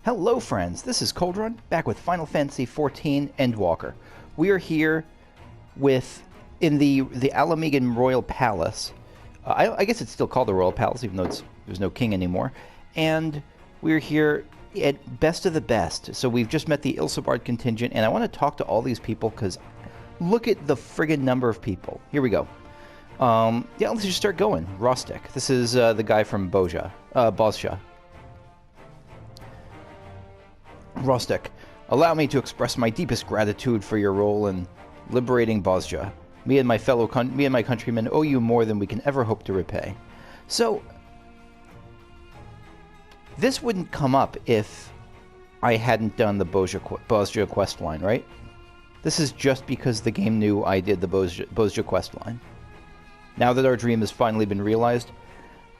Hello friends, this is Coldrun, back with Final Fantasy XIV Endwalker. We are here in the Alamegan Royal Palace. I guess it's still called the Royal Palace, even though there's no king anymore. And we're here at Best of the Best. So we've just met the Ilsabard Contingent, and I want to talk to all these people, because look at the friggin' number of people. Here we go. Yeah, let's just start going. Rostek. This is the guy from Bozja. Rostek, allow me to express my deepest gratitude for your role in liberating Bozja. Me and my countrymen owe you more than we can ever hope to repay. So, this wouldn't come up if I hadn't done the Bozja quest line, right? This is just because the game knew I did the Bozja quest line. Now that our dream has finally been realized,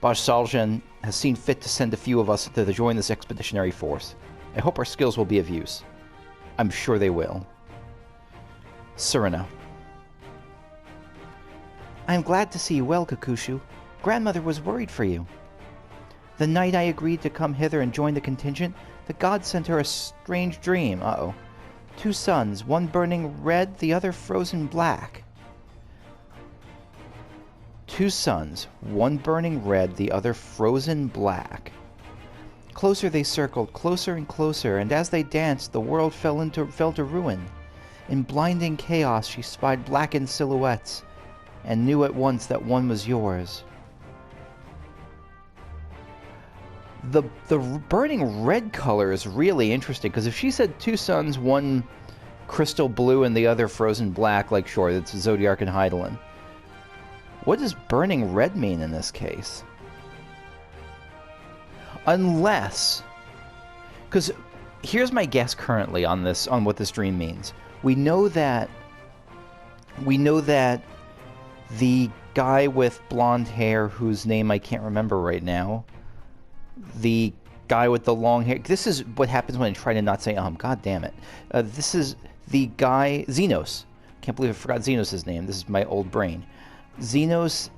Bozja has seen fit to send a few of us to join this expeditionary force. I hope our skills will be of use. I'm sure they will. Cirina. I am glad to see you well, Kakushu. Grandmother was worried for you. The night I agreed to come hither and join the contingent, the gods sent her a strange dream. Uh-oh. 2 suns, one burning red, the other frozen black. 2 suns, one burning red, the other frozen black. Closer they circled, closer and closer, and as they danced, the world fell to ruin. In blinding chaos, she spied blackened silhouettes, and knew at once that one was yours. The burning red color is really interesting, because if she said 2 suns, one crystal blue and the other frozen black, like sure, it's Zodiark and Hydaelyn. What does burning red mean in this case? Unless, because here's my guess currently on what this dream means. We know that the guy with blonde hair, whose name I can't remember right now, the guy with the long hair. This is what happens when I try to not say God damn it. This is the guy Zenos. Can't believe I forgot Zenos' name. This is my old brain. Zenos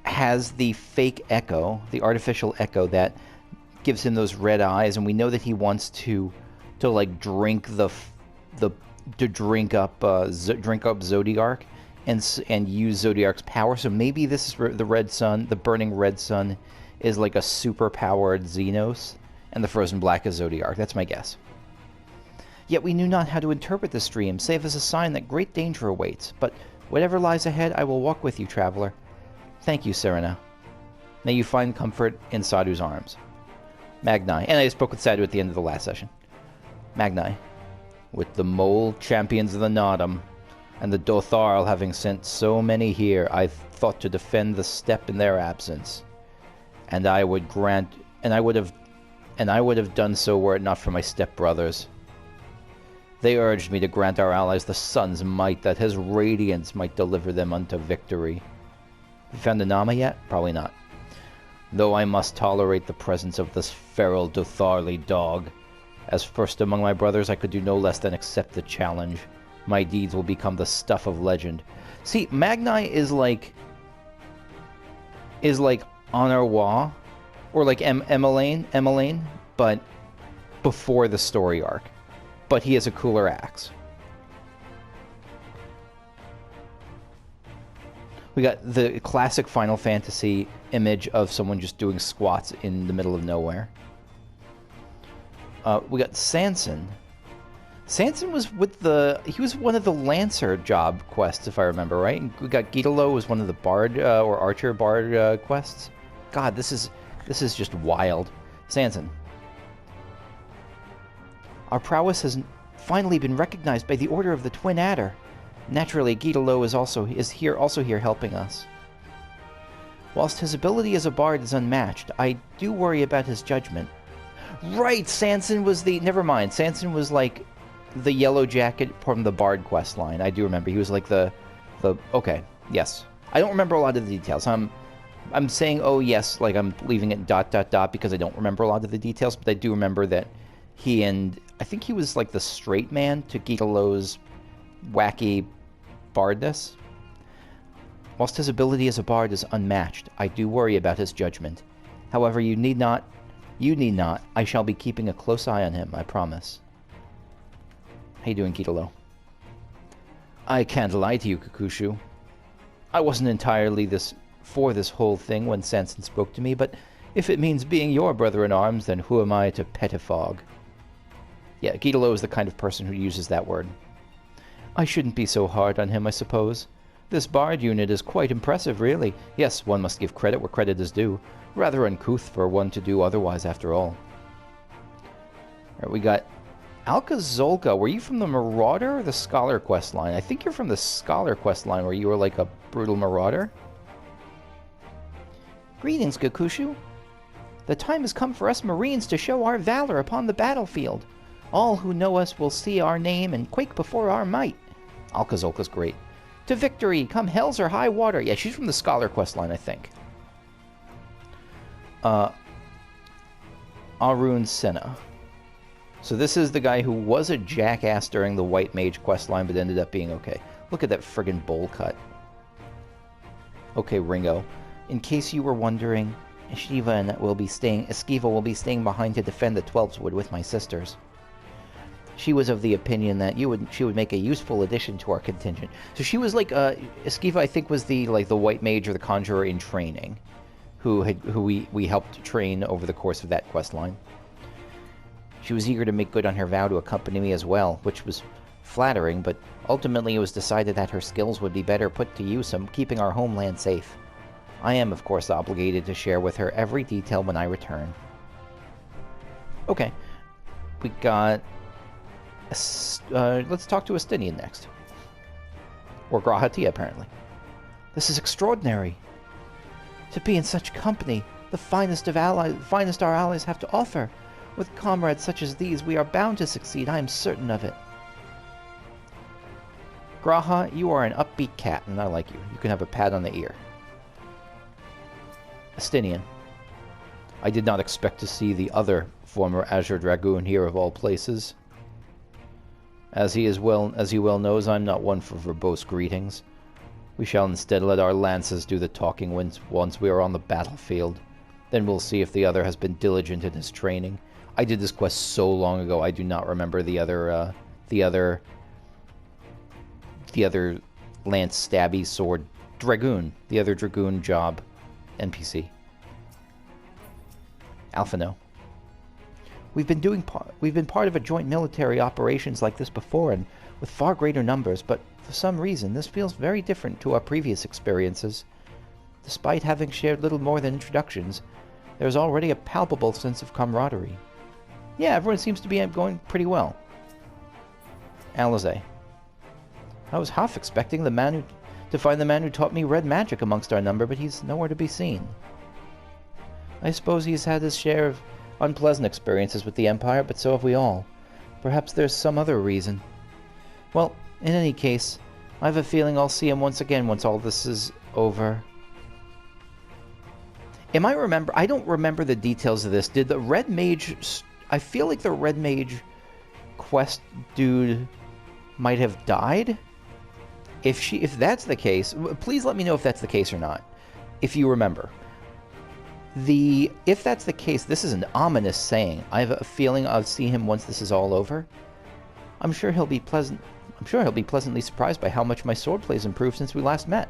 has the fake echo, the artificial echo that gives him those red eyes, and we know that he wants to like drink drink up Zodiark and use Zodiark's power. So maybe this is the red sun, the burning red sun, is like a super powered Zenos, and the frozen black is Zodiark. That's my guess. Yet we knew not how to interpret this dream, save as a sign that great danger awaits. But whatever lies ahead, I will walk with you, traveler. Thank you, Cirina. May you find comfort in Sadhu's arms. Magnai. And I spoke with Sadhu at the end of the last session. Magnai. With the mole champions of the Nodum, and the Dotharl having sent so many here, I thought to defend the steppe in their absence. And I would have done so were it not for my stepbrothers. They urged me to grant our allies the sun's might, that his radiance might deliver them unto victory. You found the Nama yet? Probably not. Though I must tolerate the presence of this feral Dotharli dog. As first among my brothers, I could do no less than accept the challenge. My deeds will become the stuff of legend. See, Magnai is like Honorwa, or like Emmanelain, but before the story arc. But he has a cooler axe. We got the classic Final Fantasy image of someone just doing squats in the middle of nowhere. We got Sanson. Sanson was he was one of the Lancer job quests, if I remember right. And we got Gitalo was one of the Bard or Archer Bard quests. God, this is just wild. Sanson. Our prowess has finally been recognized by the Order of the Twin Adder. Naturally, Gitalo is here helping us. Whilst his ability as a bard is unmatched, I do worry about his judgment. Right, Sanson was never mind. Sanson was like the yellow jacket from the bard quest line. I do remember. He was like okay, yes. I don't remember a lot of the details. I'm saying oh yes, like I'm leaving it ... because I don't remember a lot of the details, but I do remember that I think he was like the straight man to Gitalo's wacky bardness. Whilst his ability as a bard is unmatched, I do worry about his judgment. However, you need not You need not. I shall be keeping a close eye on him, I promise. How you doing, Kitalo? I can't lie to you, Kakushu. I wasn't entirely for this whole thing when Sanson spoke to me, but if it means being your brother-in-arms, then who am I to pettifog? Yeah, Kitalo is the kind of person who uses that word. I shouldn't be so hard on him, I suppose. This bard unit is quite impressive, really. Yes, one must give credit where credit is due. Rather uncouth for one to do otherwise, after all. Alright, we got Alka-Zolka. Were you from the Marauder or the Scholar quest line? I think you're from the Scholar quest line, where you were like a brutal marauder. Greetings, Gakushu. The time has come for us Marines to show our valor upon the battlefield. All who know us will see our name and quake before our might. Alka-Zolka's great. To victory, come hells or high water. Yeah, she's from the Scholar quest line, I think. Arun Senna. So this is the guy who was a jackass during the White Mage quest line, but ended up being okay. Look at that friggin' bowl cut. Okay, Ringo. In case you were wondering, Esquiva will be staying behind to defend the Twelveswood with my sisters. She was of the opinion that she would make a useful addition to our contingent. So she was like Esquiva, I think, was the White Mage or the Conjurer in training, who we helped train over the course of that quest line. She was eager to make good on her vow to accompany me as well, which was flattering, but ultimately it was decided that her skills would be better put to use in keeping our homeland safe. I am, of course, obligated to share with her every detail when I return. Okay. We got... let's talk to Estinian next. Or Grahati, apparently. This is extraordinary. To be in such company, the finest our allies have to offer. With comrades such as these, we are bound to succeed. I am certain of it. Graha, you are an upbeat cat, and I like you. You can have a pat on the ear. Estinian. I did not expect to see the other former Azure Dragoon here of all places. As he well knows, I'm not one for verbose greetings. We shall instead let our lances do the talking once we are on the battlefield. Then we'll see if the other has been diligent in his training. I did this quest so long ago, I do not remember the other lance stabby sword dragoon, the other dragoon job NPC. Alphino. We've been part of a joint military operations like this before, and with far greater numbers, but for some reason this feels very different to our previous experiences. Despite having shared little more than introductions, there's already a palpable sense of camaraderie. Yeah, everyone seems to be going pretty well. Alize. I was half expecting to find the man who taught me red magic amongst our number, but he's nowhere to be seen. I suppose he's had his share of unpleasant experiences with the Empire, but so have we all. Perhaps there's some other reason. Well, in any case, I have a feeling I'll see him once again once all this is over. I don't remember the details of this. Did the Red Mage... I feel like the Red Mage quest dude might have died. If that's the case, please let me know if that's the case or not. If you remember. If that's the case, this is an ominous saying. I have a feeling I'll see him once this is all over. I'm sure he'll be pleasantly surprised by how much my swordplay has improved since we last met.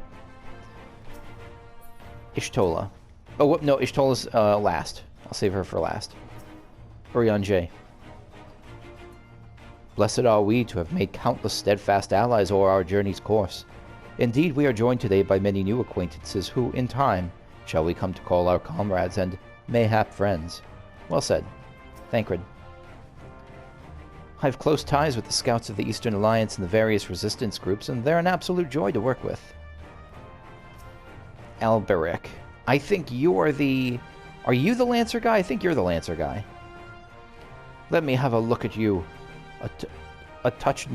Ishtola. Oh, no, Ishtola's last. I'll save her for last. Urianger. Blessed are we to have made countless steadfast allies o'er our journey's course. Indeed, we are joined today by many new acquaintances who, in time, shall we come to call our comrades and mayhap friends. Well said. Thancred. I have close ties with the scouts of the Eastern Alliance and the various resistance groups, and they're an absolute joy to work with. Alberic. I think you are the... Are you the Lancer guy? I think you're the Lancer guy. Let me have a look at you. A touch...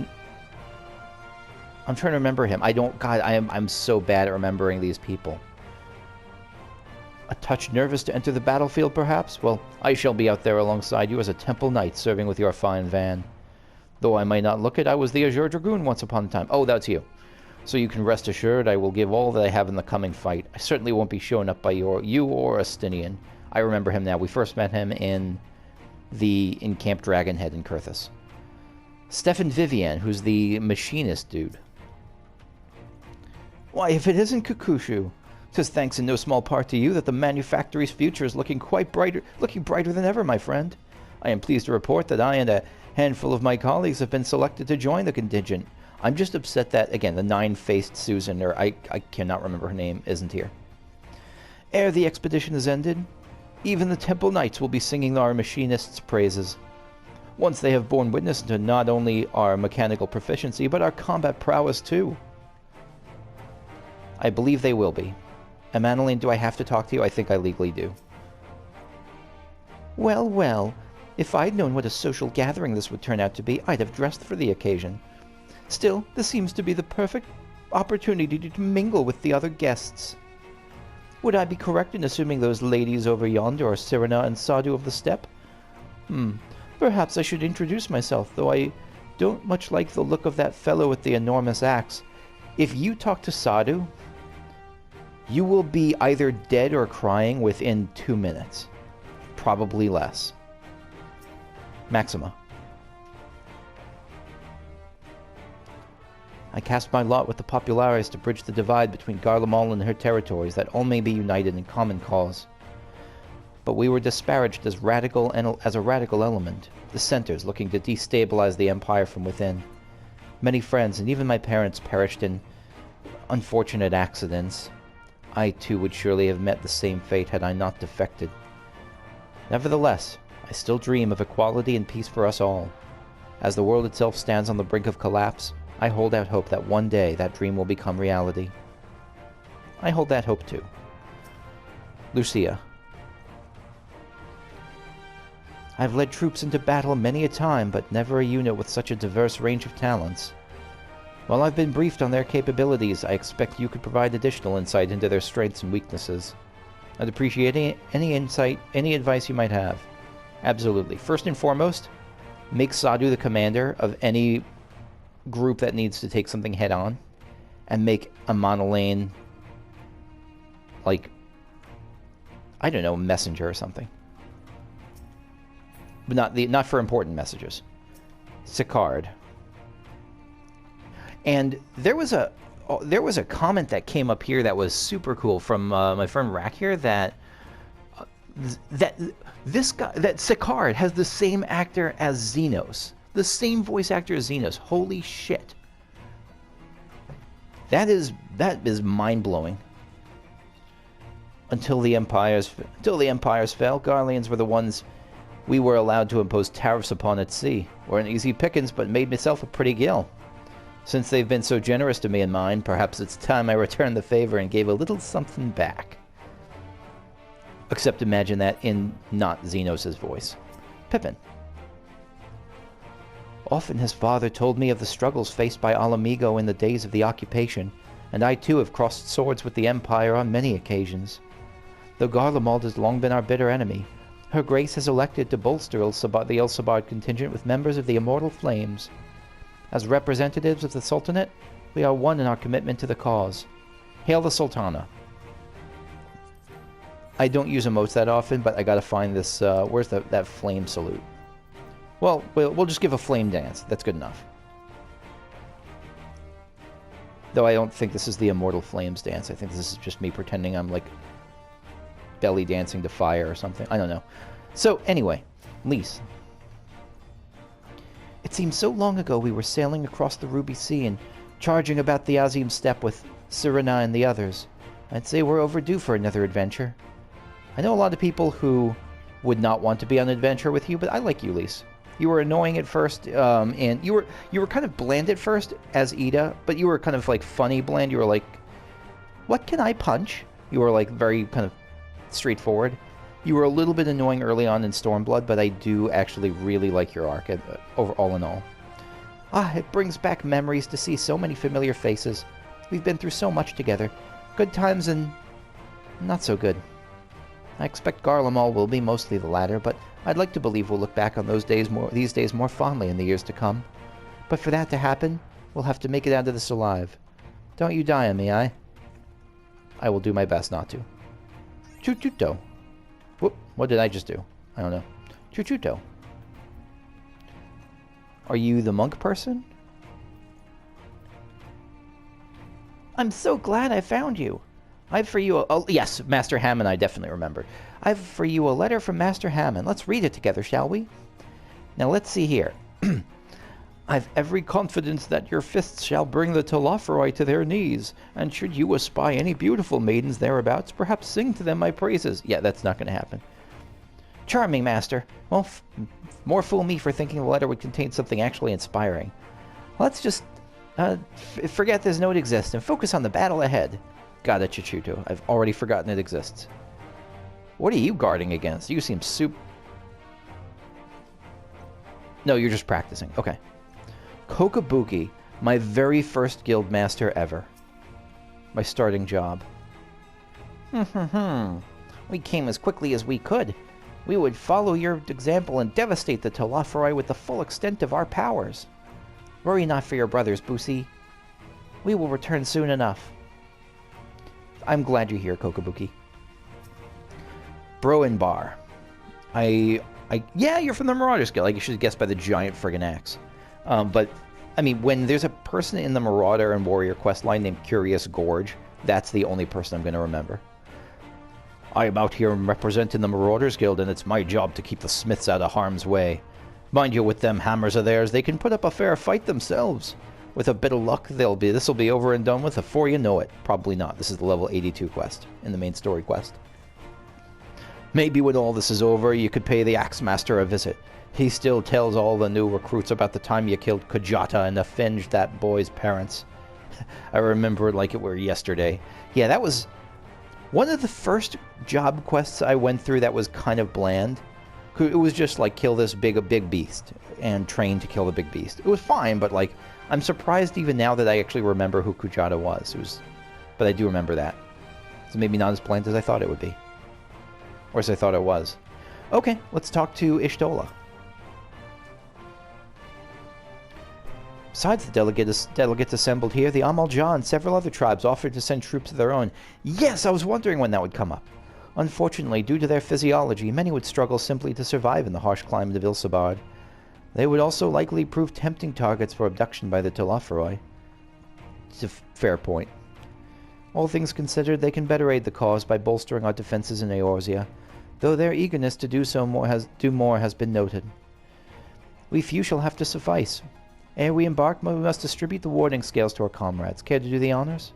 I'm trying to remember him. God, I'm so bad at remembering these people. A touch nervous to enter the battlefield, perhaps? Well, I shall be out there alongside you as a temple knight serving with your fine van. Though I might not look it, I was the Azure Dragoon once upon a time. Oh, that's you. So you can rest assured I will give all that I have in the coming fight. I certainly won't be shown up by you or Estinian. I remember him now. We first met him in Camp Dragonhead in Kurthus. Stefan Vivian, who's the machinist dude. Why, if it isn't Kukushu, 'tis thanks in no small part to you that the manufactory's future is looking brighter than ever, my friend. I am pleased to report that I and a handful of my colleagues have been selected to join the contingent. I'm just upset that, again, the nine-faced Susan, or I cannot remember her name, isn't here. Ere the expedition is ended, even the Temple Knights will be singing our machinist's praises. Once they have borne witness to not only our mechanical proficiency, but our combat prowess too. I believe they will be. Emmanelain, do I have to talk to you? I think I legally do. Well, well, if I'd known what a social gathering this would turn out to be, I'd have dressed for the occasion. Still, this seems to be the perfect opportunity to mingle with the other guests. Would I be correct in assuming those ladies over yonder are Cirina and Sadhu of the Steppe? Perhaps I should introduce myself, though I don't much like the look of that fellow with the enormous axe. If you talk to Sadhu, you will be either dead or crying within 2 minutes. Probably less. Maxima. I cast my lot with the Populares to bridge the divide between Garlemald and her territories, that all may be united in common cause. But we were disparaged as a radical element, dissenters looking to destabilize the empire from within. Many friends, and even my parents, perished in unfortunate accidents. I too would surely have met the same fate had I not defected. Nevertheless, I still dream of equality and peace for us all. As the world itself stands on the brink of collapse, I hold out hope that one day that dream will become reality. I hold that hope too. Lucia. I've led troops into battle many a time, but never a unit with such a diverse range of talents. While I've been briefed on their capabilities, I expect you could provide additional insight into their strengths and weaknesses. I'd appreciate any insight, any advice you might have. Absolutely. First and foremost, make Sadhu the commander of any group that needs to take something head on, and make Emmanelain, like, I don't know, messenger or something. But not for important messages. Sicard. And there was a comment that came up here that was super cool from my friend Rack here, that Sicard has the same actor as Zenos. The same voice actor as Zenos. Holy shit. That is mind-blowing. Until the empires fell, Garleans were the ones we were allowed to impose tariffs upon at sea. Weren't easy pickings, but made myself a pretty gill. Since they've been so generous to me and mine, perhaps it's time I returned the favor and gave a little something back. Except imagine that in not Zenos' voice. Pippin. Often his father told me of the struggles faced by Alamigo in the days of the occupation, and I too have crossed swords with the Empire on many occasions. Though Garlemald has long been our bitter enemy, Her Grace has elected to bolster the Ilsabard Contingent with members of the Immortal Flames. As representatives of the Sultanate, we are one in our commitment to the cause. Hail the Sultana. I don't use emotes that often, but I gotta find this, where's that flame salute? Well, we'll just give a flame dance. That's good enough. Though I don't think this is the Immortal Flames dance. I think this is just me pretending I'm, like, belly dancing to fire or something. I don't know. So, anyway, Lise. It seems so long ago we were sailing across the Ruby Sea and charging about the Azim Steppe with Cirina and the others. I'd say we're overdue for another adventure. I know a lot of people who would not want to be on an adventure with you, but I like you, Lise. You were annoying at first, and you were kind of bland at first as Ida, but you were kind of like funny bland. You were like, what can I punch? You were like very kind of straightforward. You were a little bit annoying early on in Stormblood, but I do actually really like your arc, all in all. It brings back memories to see so many familiar faces. We've been through so much together. Good times and not so good. I expect Garlemald will be mostly the latter, but I'd like to believe we'll look back on these days more fondly in the years to come. But for that to happen, we'll have to make it out of this alive. Don't you die on me, I will do my best not to. Chuchuto. Whoop, what did I just do? I don't know. Chuchuto. Are you the monk person? I'm so glad I found you. I've for you a... yes, Master Hammond, I definitely remember. I've for you a letter from Master Hammond. Let's read it together, shall we? Now, let's see here. I've every confidence that your fists shall bring the Telophoroi to their knees, and should you espy any beautiful maidens thereabouts, perhaps sing to them my praises. Yeah, that's not going to happen. Charming, Master. Well, more fool me for thinking the letter would contain something actually inspiring. Let's just forget this note exists and focus on the battle ahead. Got it, Chuchuto. I've already forgotten it exists. What are you guarding against? You seem No, you're just practicing. Okay. Kokabuki, my very first guild master ever. My starting job. We came as quickly as we could. We would follow your example and devastate the Telophoroi with the full extent of our powers. Worry not for your brothers, Busi. We will return soon enough. I'm glad you're here, Kokabuki. Broenbar. Yeah, you're from the Marauders Guild. You should have guessed by the giant friggin' axe. But, I mean, when there's a person in the Marauder and Warrior quest line named Curious Gorge, that's the only person I'm going to remember. I am out here representing the Marauders Guild, and it's my job to keep the Smiths out of harm's way. Mind you, with them hammers of theirs, they can put up a fair fight themselves. With a bit of luck, this will be over and done with before you know it. Probably not. This is the level 82 quest in the main story quest. Maybe when all this is over, you could pay the Axe Master a visit. He still tells all the new recruits about the time you killed Kajata and avenged that boy's parents. I remember it like it were yesterday. Yeah, that was one of the first job quests I went through that was kind of bland. It was just like kill this big beast and train to kill the big beast. It was fine, but like I'm surprised even now that I actually remember who Kujata was. But I do remember that. So maybe not as bland as I thought it would be. Or as I thought it was. Okay, let's talk to Ishtola. Besides the delegates assembled here, the Amalja and several other tribes offered to send troops of their own. Yes, I was wondering when that would come up. Unfortunately, due to their physiology, many would struggle simply to survive in the harsh climate of Ilsabard. They would also likely prove tempting targets for abduction by the Telophoroi. It's a fair point. All things considered, they can better aid the cause by bolstering our defenses in Eorzea, though their eagerness to do more has been noted. We few shall have to suffice. Ere we embark, we must distribute the warding scales to our comrades. Care to do the honors?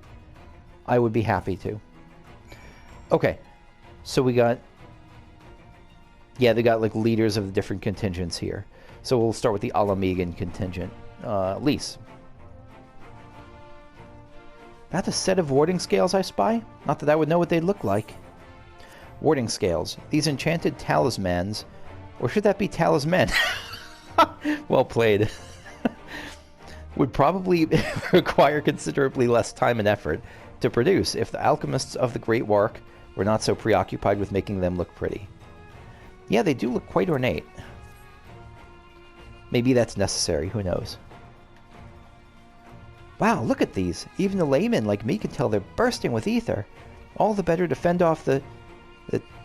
I would be happy to. Okay, so we got... yeah, they got like leaders of the different contingents here. So we'll start with the Alamegan contingent. Lise. That a set of warding scales I spy? Not that I would know what they'd look like. Warding scales. These enchanted talismans. Or should that be talisman? Well played. Would probably require considerably less time and effort to produce if the alchemists of the Great Wark were not so preoccupied with making them look pretty. Yeah, they do look quite ornate. Maybe that's necessary, who knows. Wow, look at these. Even a layman like me can tell they're bursting with ether. All the better to fend off the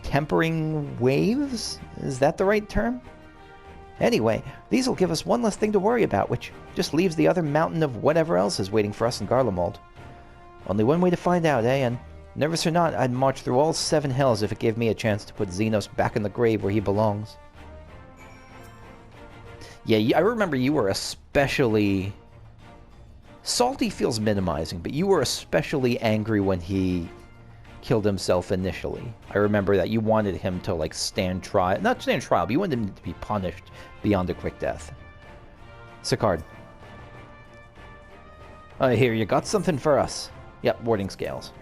tempering waves? Is that the right term? Anyway, these will give us one less thing to worry about, which just leaves the other mountain of whatever else is waiting for us in Garlemald. Only one way to find out, eh? And nervous or not, I'd march through all 7 hells if it gave me a chance to put Zenos back in the grave where he belongs. Yeah, I remember you were especially... Salty feels minimizing, but you were especially angry when he killed himself initially. I remember that you wanted him to like stand trial, not stand trial, but you wanted him to be punished beyond a quick death. Sicard. Here, you got something for us. Yep, warding scales.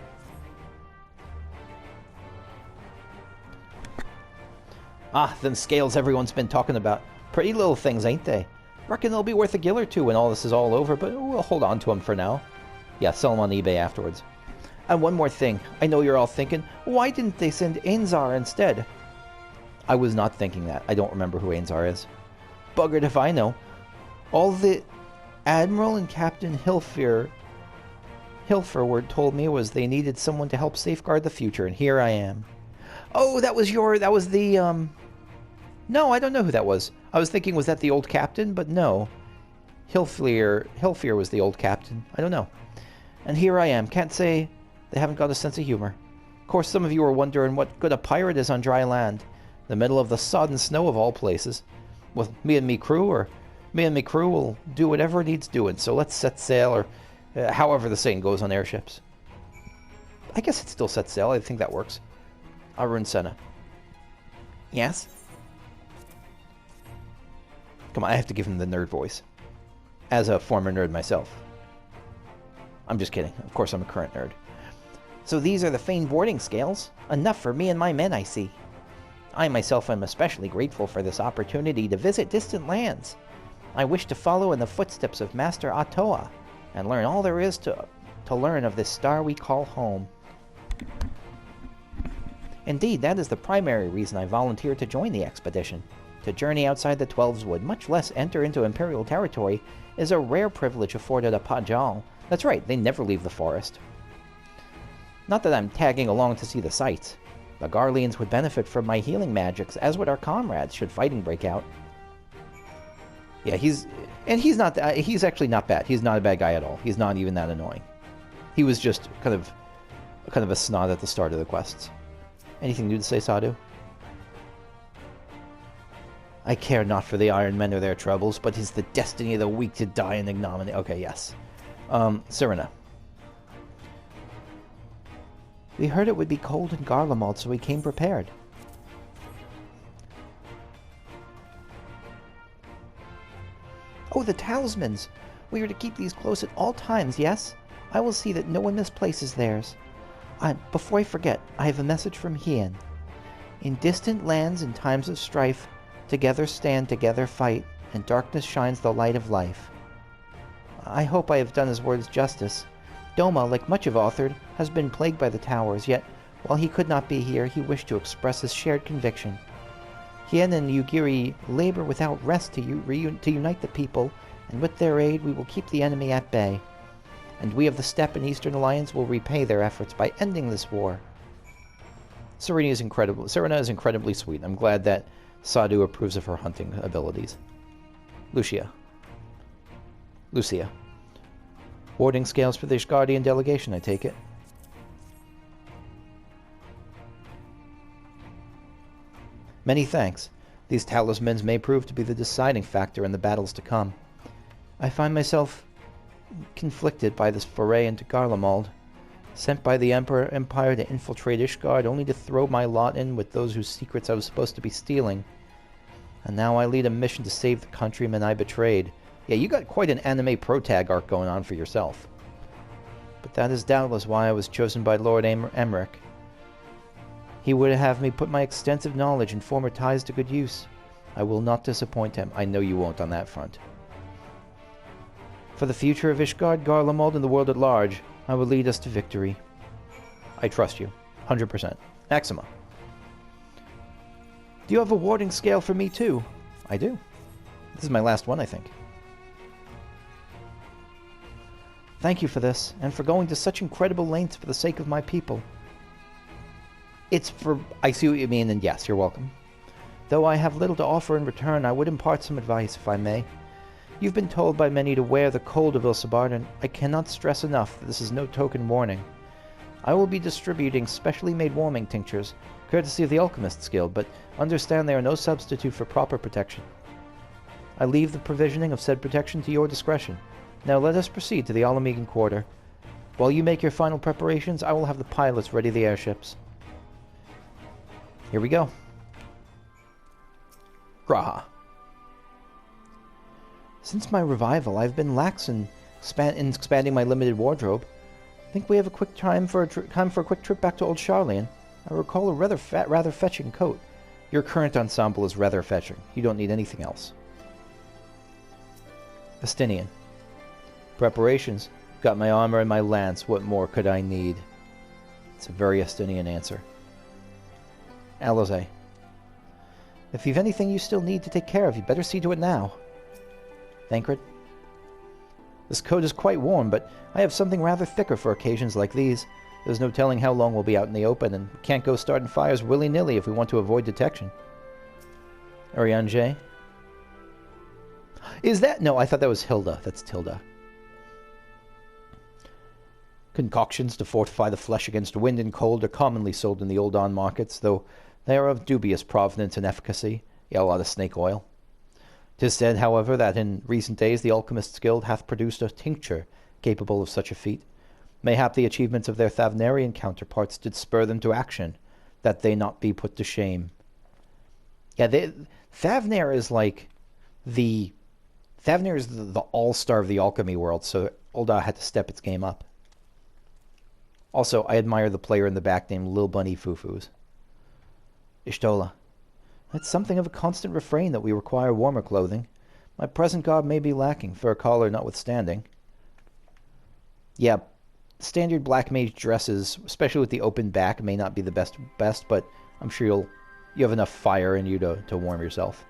Ah, them scales everyone's been talking about. Pretty little things, ain't they? Reckon they'll be worth a gill or two when all this is all over, but we'll hold on to them for now. Yeah, sell them on eBay afterwards. And one more thing. I know you're all thinking, why didn't they send Ainzar instead? I was not thinking that. I don't remember who Ainzar is. Buggered if I know. All the Admiral and Captain Hilferward told me was they needed someone to help safeguard the future, and here I am. Oh, that was the, No, I don't know who that was. I was thinking, was that the old captain? But no. Hilfear was the old captain. I don't know. And here I am. Can't say they haven't got a sense of humor. Of course, some of you are wondering what good a pirate is on dry land. The middle of the sodden snow of all places. Well, me and me crew will do whatever needs doing. So let's set sail, or however the saying goes on airships. I guess it still set sail. I think that works. Arun Senna. Yes? Come on, I have to give him the nerd voice. As a former nerd myself. I'm just kidding. Of course I'm a current nerd. So these are the feigned boarding scales. Enough for me and my men, I see. I myself am especially grateful for this opportunity to visit distant lands. I wish to follow in the footsteps of Master Atoa and learn all there is to learn of this star we call home. Indeed, that is the primary reason I volunteered to join the expedition. To journey outside the Twelves Wood, much less enter into Imperial territory, is a rare privilege afforded a Pajal. That's right, they never leave the forest. Not that I'm tagging along to see the sights. The Garleans would benefit from my healing magics, as would our comrades, should fighting break out. Yeah, he's actually not bad. He's not a bad guy at all. He's not even that annoying. He was just kind of a snot at the start of the quests. Anything new to say, Sadhu? I care not for the Iron Men or their troubles, but 'tis the destiny of the weak to die in ignominy. Okay, yes. Cirina. We heard it would be cold in Garlemald, so we came prepared. Oh, the talismans! We are to keep these close at all times, yes? I will see that no one misplaces theirs. Before I forget, I have a message from Hien. In distant lands in times of strife, together stand, together fight, and darkness shines the light of life. I hope I have done his words justice. Doma, like much of Authard, has been plagued by the towers, yet, while he could not be here, he wished to express his shared conviction. Hien and Ugiri labor without rest to unite the people, and with their aid we will keep the enemy at bay. And we of the Steppe and Eastern Alliance will repay their efforts by ending this war. Cirina is incredibly sweet. I'm glad that Sadhu approves of her hunting abilities. Lucia. Warding scales for the Ishgardian delegation, I take it. Many thanks. These talismans may prove to be the deciding factor in the battles to come. I find myself conflicted by this foray into Garlemald, sent by the Empire to infiltrate Ishgard, only to throw my lot in with those whose secrets I was supposed to be stealing. And now I lead a mission to save the countrymen I betrayed. Yeah, you got quite an anime protag arc going on for yourself. But that is doubtless why I was chosen by Lord Emmerich. He would have me put my extensive knowledge and former ties to good use. I will not disappoint him. I know you won't on that front. For the future of Ishgard, Garlemald, and the world at large, I will lead us to victory. I trust you. 100%. Maxima. Do you have a warding scale for me too? I do. This is my last one, I think. Thank you for this, and for going to such incredible lengths for the sake of my people. I see what you mean, and yes, you're welcome. Though I have little to offer in return, I would impart some advice, if I may. You've been told by many to wear the cold of Ilsabard, and I cannot stress enough that this is no token warning. I will be distributing specially made warming tinctures, courtesy of the Alchemist's Guild, but understand they are no substitute for proper protection. I leave the provisioning of said protection to your discretion. Now let us proceed to the Alamegan Quarter. While you make your final preparations, I will have the pilots ready the airships. Here we go. Graha. Since my revival, I've been lax in expanding my limited wardrobe. Think we have a quick time for a quick trip back to Old Charlian. I recall a rather fetching coat. Your current ensemble is rather fetching. You don't need anything else. Estinian. Preparations. Got my armor and my lance. What more could I need? It's a very Estinian answer. Aloze. If you've anything you still need to take care of, you better see to it now. Thancred. This coat is quite warm, but I have something rather thicker for occasions like these. There's no telling how long we'll be out in the open, and we can't go starting fires willy-nilly if we want to avoid detection. Urianger? Is that... No, I thought that was Hilda. That's Tilda. Concoctions to fortify the flesh against wind and cold are commonly sold in the Uldan markets, though they are of dubious provenance and efficacy. Yeah, a lot of snake oil. 'Tis said, however, that in recent days the Alchemists' Guild hath produced a tincture capable of such a feat. Mayhap the achievements of their Thavnarian counterparts did spur them to action, that they not be put to shame. Yeah, Thavnar is like the... Thavnar is the all-star of the alchemy world, so Ulda had to step its game up. Also, I admire the player in the back named Lil Bunny Foo-Foos. Y'shtola. It's something of a constant refrain that we require warmer clothing. My present garb may be lacking, fur collar notwithstanding. Yeah, standard black mage dresses, especially with the open back, may not be the best, but I'm sure you have enough fire in you to warm yourself.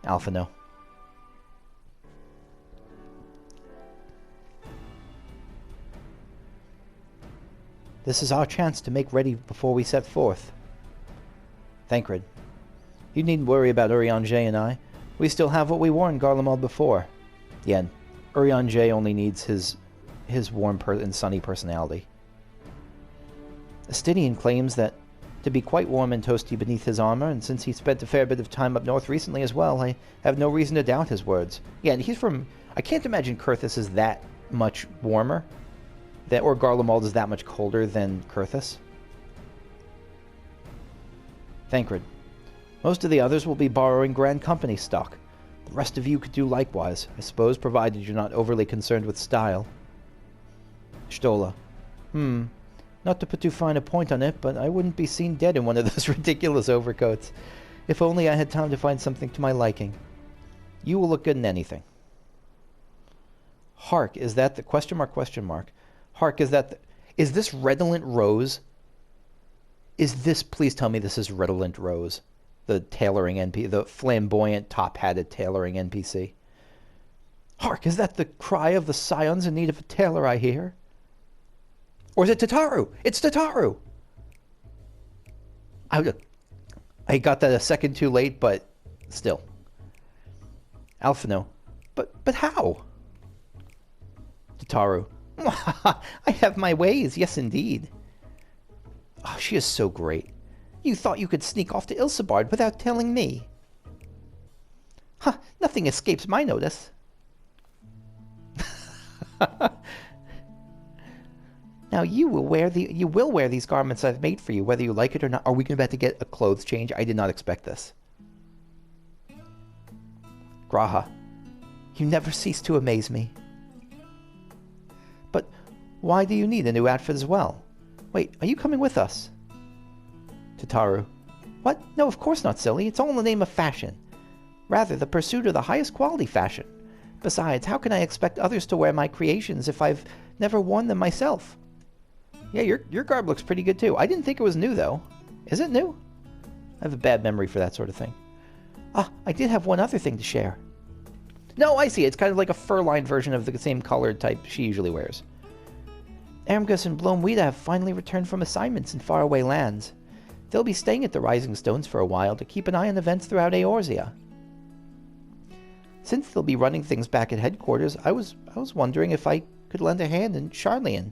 Alpha, no. This is our chance to make ready before we set forth. Thancred. You needn't worry about Urianger and I. We still have what we wore in Garlemald before. Yen. Urianger only needs his warm and sunny personality. Astidian claims that to be quite warm and toasty beneath his armor, and since he spent a fair bit of time up north recently as well, I have no reason to doubt his words. Yeah, and he's from... I can't imagine Kurthus is that much warmer, or Garlemald is that much colder than Kurthus. Thancred. Most of the others will be borrowing Grand Company stock. The rest of you could do likewise, I suppose, provided you're not overly concerned with style. Y'shtola. Not to put too fine a point on it, but I wouldn't be seen dead in one of those ridiculous overcoats. If only I had time to find something to my liking. You will look good in anything. Hark, is that the... Question mark. Hark, is that the... Is this Redolent Rose? Is this... Please tell me this is Redolent Rose. The tailoring NPC, the flamboyant, top-hatted tailoring NPC. Hark, is that the cry of the scions in need of a tailor I hear? Or is it Tataru? It's Tataru! I got that a second too late, but still. Alphino. But how? Tataru. I have my ways, yes indeed. Oh, she is so great. You thought you could sneak off to Ilsabard without telling me. Nothing escapes my notice. Now you will wear these garments I've made for you, whether you like it or not. Are we about to get a clothes change? I did not expect this. Graha, you never cease to amaze me. But why do you need a new outfit as well? Wait, are you coming with us? Tataru. What? No, of course not, silly. It's all in the name of fashion. Rather, the pursuit of the highest quality fashion. Besides, how can I expect others to wear my creations if I've never worn them myself? Yeah, your garb looks pretty good too. I didn't think it was new, though. Is it new? I have a bad memory for that sort of thing. I did have one other thing to share. No, I see. It's kind of like a fur-lined version of the same colored type she usually wears. Ermgus and Blomwida have finally returned from assignments in faraway lands. They'll be staying at the Rising Stones for a while to keep an eye on events throughout Eorzea. Since they'll be running things back at headquarters, I was wondering if I could lend a hand in Charlian.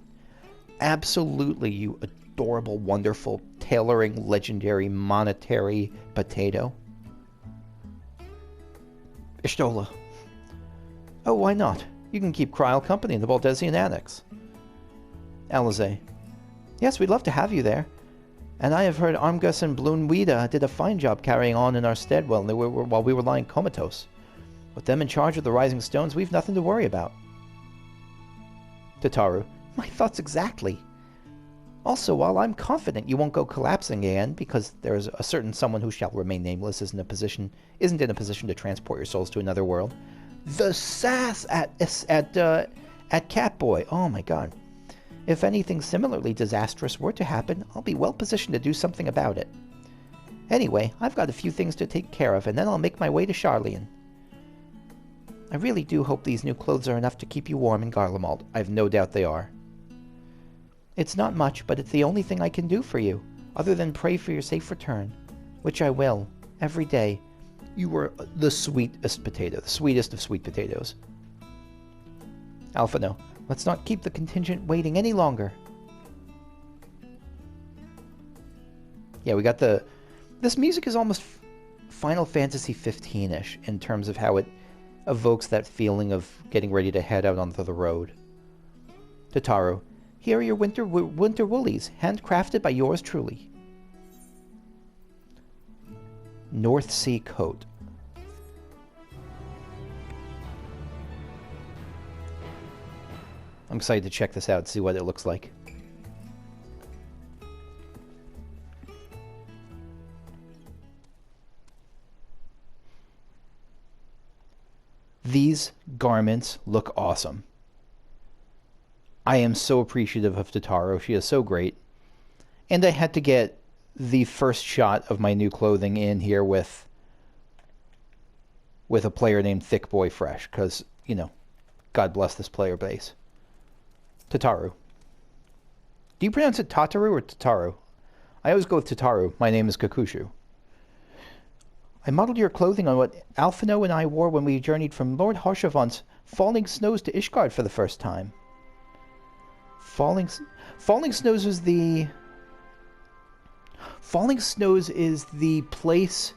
Absolutely, you adorable, wonderful, tailoring, legendary, monetary potato. Y'shtola. Oh, why not? You can keep Kryl company in the Baldesian Annex. Alize. Yes, we'd love to have you there. And I have heard Armgus and Bloomwida did a fine job carrying on in our stead while we were lying comatose. With them in charge of the Rising Stones, we've nothing to worry about. Tataru. My thoughts exactly. Also, while I'm confident you won't go collapsing again, because there is a certain someone who shall remain nameless isn't in a position to transport your souls to another world. The sass at Catboy. Oh my god. If anything similarly disastrous were to happen, I'll be well positioned to do something about it. Anyway, I've got a few things to take care of, and then I'll make my way to Charlian. I really do hope these new clothes are enough to keep you warm in Garlemald. I've no doubt they are. It's not much, but it's the only thing I can do for you, other than pray for your safe return, which I will, every day. You were the sweetest potato, the sweetest of sweet potatoes. Alphino, let's not keep the contingent waiting any longer. Yeah, we got the... This music is almost Final Fantasy 15-ish in terms of how it evokes that feeling of getting ready to head out onto the road. Tataru, here are your winter woolies, handcrafted by yours truly. North Sea coat. I'm excited to check this out, see what it looks like. These garments look awesome. I am so appreciative of Tataru. She is so great. And I had to get the first shot of my new clothing in here with a player named Thick Boy Fresh, because, you know, God bless this player base. Tataru. Do you pronounce it Tataru or Tataru? I always go with Tataru. My name is Kakushu. I modeled your clothing on what Alphino and I wore when we journeyed from Lord Harshavant's Falling Snows to Ishgard for the first time. Falling Snows is the... Falling Snows is the place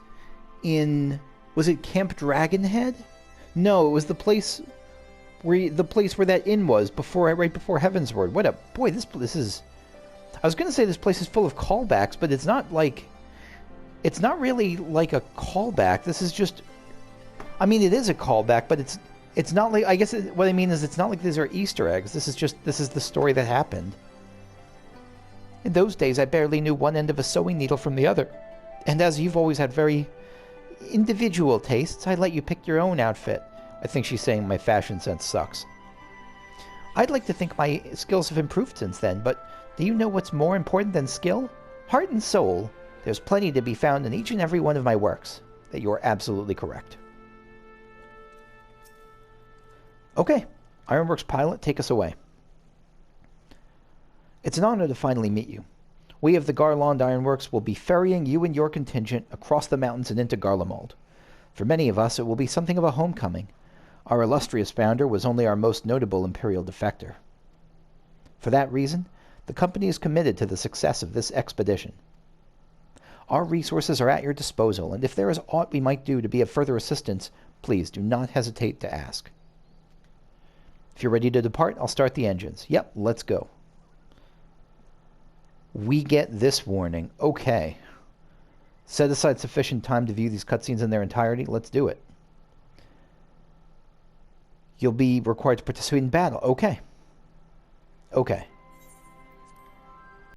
in... Was it Camp Dragonhead? No, it was the place where that inn was right before Heavensward. What a boy! This is. I was gonna say this place is full of callbacks, but it's not like. It's not really like a callback. This is just. I mean, it is a callback, but it's not like. I guess what I mean is it's not like these are Easter eggs. This is the story that happened. In those days, I barely knew one end of a sewing needle from the other, and as you've always had very individual tastes, I let you pick your own outfit. I think she's saying my fashion sense sucks. I'd like to think my skills have improved since then, but do you know what's more important than skill? Heart and soul. There's plenty to be found in each and every one of my works. That you're absolutely correct. Okay, Ironworks pilot, take us away. It's an honor to finally meet you. We of the Garland Ironworks will be ferrying you and your contingent across the mountains and into Garlemald. For many of us, it will be something of a homecoming. Our illustrious founder was only our most notable imperial defector. For that reason, the company is committed to the success of this expedition. Our resources are at your disposal, and if there is aught we might do to be of further assistance, please do not hesitate to ask. If you're ready to depart, I'll start the engines. Yep, let's go. We get this warning. Okay. Set aside sufficient time to view these cutscenes in their entirety. Let's do it. You'll be required to participate in battle. Okay. Okay.